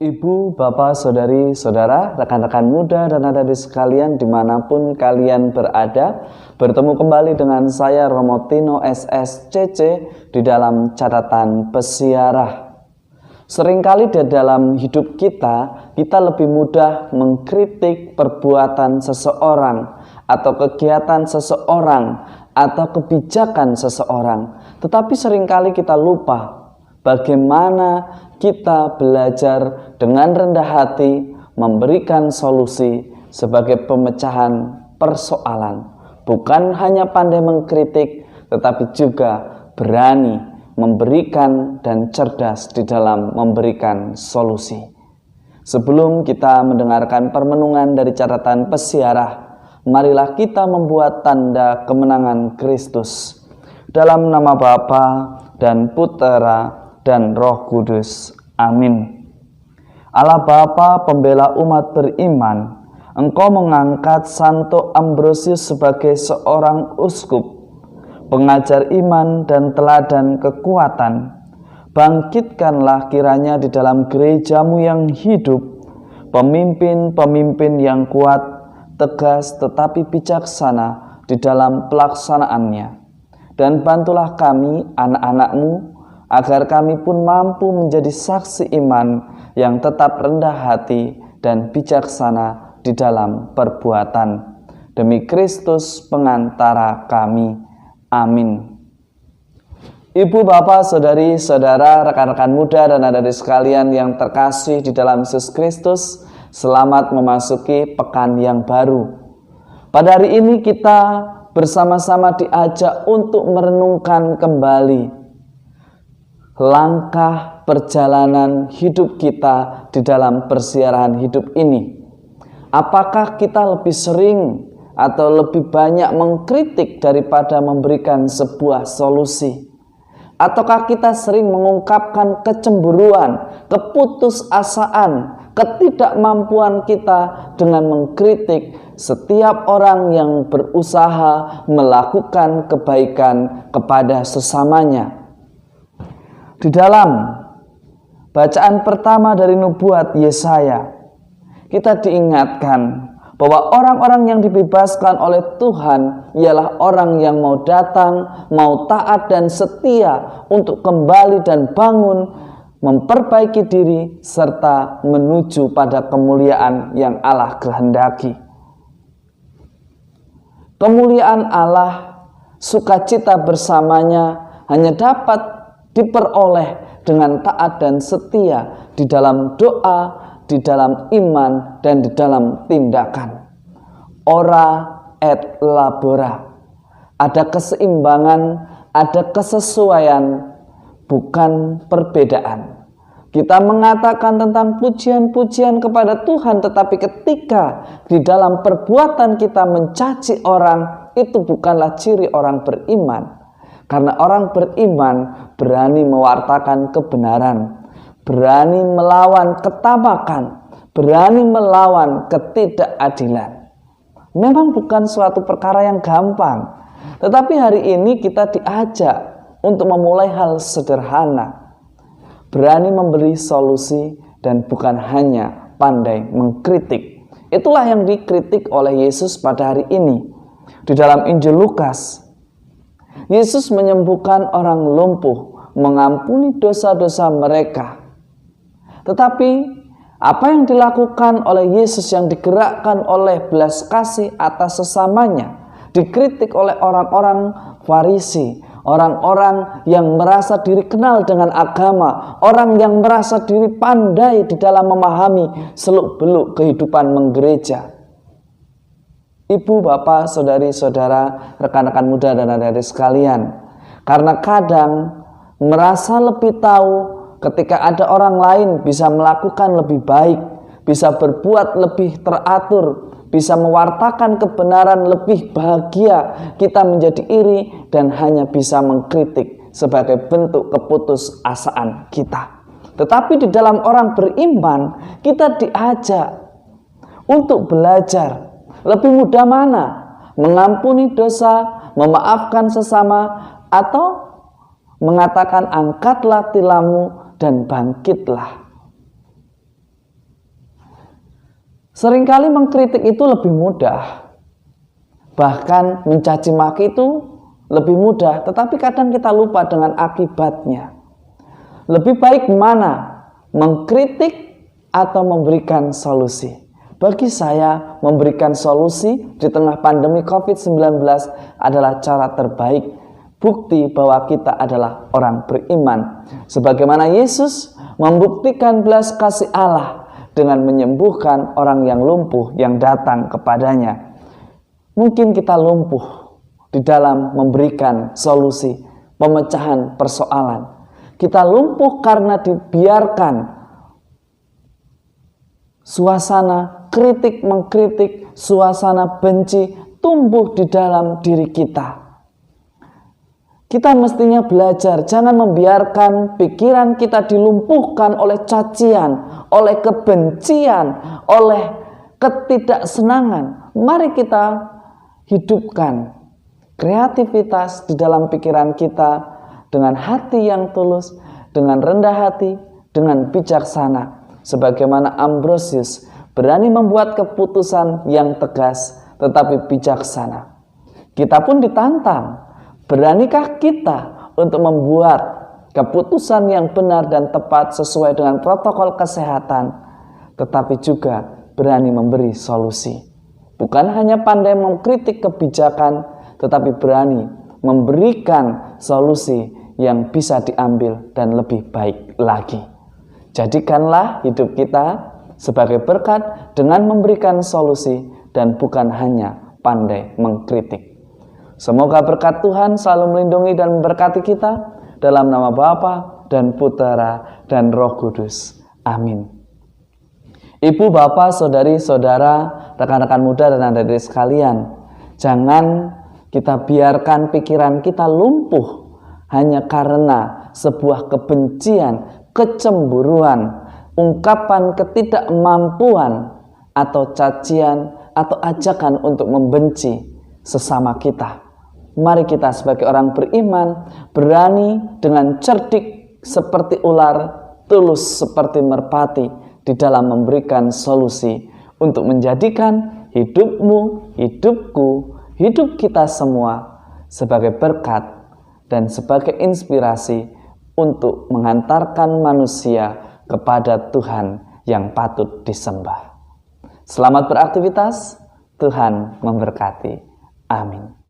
Ibu, bapak, saudari, saudara, rekan-rekan muda dan adik-adik sekalian dimanapun kalian berada, bertemu kembali dengan saya Romo Tino SSCC di dalam catatan pesiarah. Seringkali di dalam hidup kita lebih mudah mengkritik perbuatan seseorang atau kegiatan seseorang atau kebijakan seseorang. Tetapi seringkali kita lupa bagaimana kita belajar dengan rendah hati memberikan solusi sebagai pemecahan persoalan. Bukan hanya pandai mengkritik, tetapi juga berani memberikan dan cerdas di dalam memberikan solusi. Sebelum kita mendengarkan permenungan dari catatan pesiarah, marilah kita membuat tanda kemenangan Kristus. Dalam nama Bapa dan Putera dan Roh Kudus. Amin. Allah Bapa, pembela umat beriman, Engkau mengangkat Santo Ambrosius sebagai seorang uskup, pengajar iman dan teladan kekuatan. Bangkitkanlah kiranya di dalam gerejamu yang hidup, pemimpin-pemimpin yang kuat, tegas tetapi bijaksana di dalam pelaksanaannya. Dan bantulah kami, anak-anak-Mu, agar kami pun mampu menjadi saksi iman yang tetap rendah hati dan bijaksana di dalam perbuatan. Demi Kristus pengantara kami. Amin. Ibu, bapak, saudari, saudara, rekan-rekan muda dan adik-adik sekalian yang terkasih di dalam Yesus Kristus, selamat memasuki pekan yang baru. Pada hari ini kita bersama-sama diajak untuk merenungkan kembali langkah perjalanan hidup kita di dalam persiaran hidup ini. Apakah kita lebih sering atau lebih banyak mengkritik daripada memberikan sebuah solusi? Ataukah kita sering mengungkapkan kecemburuan, keputusasaan, ketidakmampuan kita dengan mengkritik setiap orang yang berusaha melakukan kebaikan kepada sesamanya? Di dalam bacaan pertama dari nubuat Yesaya, kita diingatkan bahwa orang-orang yang dibebaskan oleh Tuhan ialah orang yang mau datang, mau taat dan setia untuk kembali dan bangun, memperbaiki diri, serta menuju pada kemuliaan yang Allah kehendaki. Kemuliaan Allah, sukacita bersamanya hanya dapat diperoleh dengan taat dan setia di dalam doa, di dalam iman, dan di dalam tindakan. Ora et labora. Ada keseimbangan, ada kesesuaian, bukan perbedaan. Kita mengatakan tentang pujian-pujian kepada Tuhan, tetapi ketika di dalam perbuatan kita mencaci orang, itu bukanlah ciri orang beriman. Karena orang beriman berani mewartakan kebenaran, berani melawan ketamakan, berani melawan ketidakadilan. Memang bukan suatu perkara yang gampang, tetapi hari ini kita diajak untuk memulai hal sederhana, berani memberi solusi dan bukan hanya pandai mengkritik. Itulah yang dikritik oleh Yesus pada hari ini. Di dalam Injil Lukas, Yesus menyembuhkan orang lumpuh, mengampuni dosa-dosa mereka. Tetapi apa yang dilakukan oleh Yesus yang digerakkan oleh belas kasih atas sesamanya, dikritik oleh orang-orang Farisi, orang-orang yang merasa diri kenal dengan agama, orang yang merasa diri pandai di dalam memahami seluk-beluk kehidupan menggereja. Ibu, bapak, saudari, saudara, rekan-rekan muda dan adik-adik sekalian, karena kadang merasa lebih tahu ketika ada orang lain bisa melakukan lebih baik, bisa berbuat lebih teratur, bisa mewartakan kebenaran lebih bahagia, kita menjadi iri dan hanya bisa mengkritik sebagai bentuk keputusasaan kita. Tetapi di dalam orang beriman, kita diajak untuk belajar. Lebih mudah mana? Mengampuni dosa, memaafkan sesama, atau mengatakan angkatlah tilammu dan bangkitlah. Seringkali mengkritik itu lebih mudah. Bahkan mencaci maki itu lebih mudah, tetapi kadang kita lupa dengan akibatnya. Lebih baik mana? Mengkritik atau memberikan solusi? Bagi saya, memberikan solusi di tengah pandemi COVID-19 adalah cara terbaik, bukti bahwa kita adalah orang beriman. Sebagaimana Yesus membuktikan belas kasih Allah dengan menyembuhkan orang yang lumpuh yang datang kepadanya. Mungkin kita lumpuh di dalam memberikan solusi, pemecahan persoalan. Kita lumpuh karena dibiarkan suasana kritik mengkritik, suasana benci tumbuh di dalam diri kita. Kita mestinya belajar, jangan membiarkan pikiran kita dilumpuhkan oleh cacian, oleh kebencian, oleh ketidaksenangan. Mari kita hidupkan kreativitas di dalam pikiran kita dengan hati yang tulus, dengan rendah hati, dengan bijaksana. Sebagaimana Ambrosius berani membuat keputusan yang tegas tetapi bijaksana. Kita pun ditantang. Beranikah kita untuk membuat keputusan yang benar dan tepat sesuai dengan protokol kesehatan, tetapi juga berani memberi solusi? Bukan hanya pandai mengkritik kebijakan, tetapi berani memberikan solusi yang bisa diambil dan lebih baik lagi. Jadikanlah hidup kita sebagai berkat dengan memberikan solusi dan bukan hanya pandai mengkritik. Semoga berkat Tuhan selalu melindungi dan memberkati kita dalam nama Bapa dan Putera dan Roh Kudus. Amin. Ibu, bapak, saudari, saudara, rekan-rekan muda dan adik-adik sekalian, jangan kita biarkan pikiran kita lumpuh hanya karena sebuah kebencian, kecemburuan, ungkapan ketidakmampuan, atau cacian, atau ajakan untuk membenci sesama kita. Mari kita sebagai orang beriman berani dengan cerdik seperti ular, tulus seperti merpati di dalam memberikan solusi untuk menjadikan hidupmu, hidupku, hidup kita semua sebagai berkat dan sebagai inspirasi untuk mengantarkan manusia kepada Tuhan yang patut disembah. Selamat beraktivitas, Tuhan memberkati. Amin.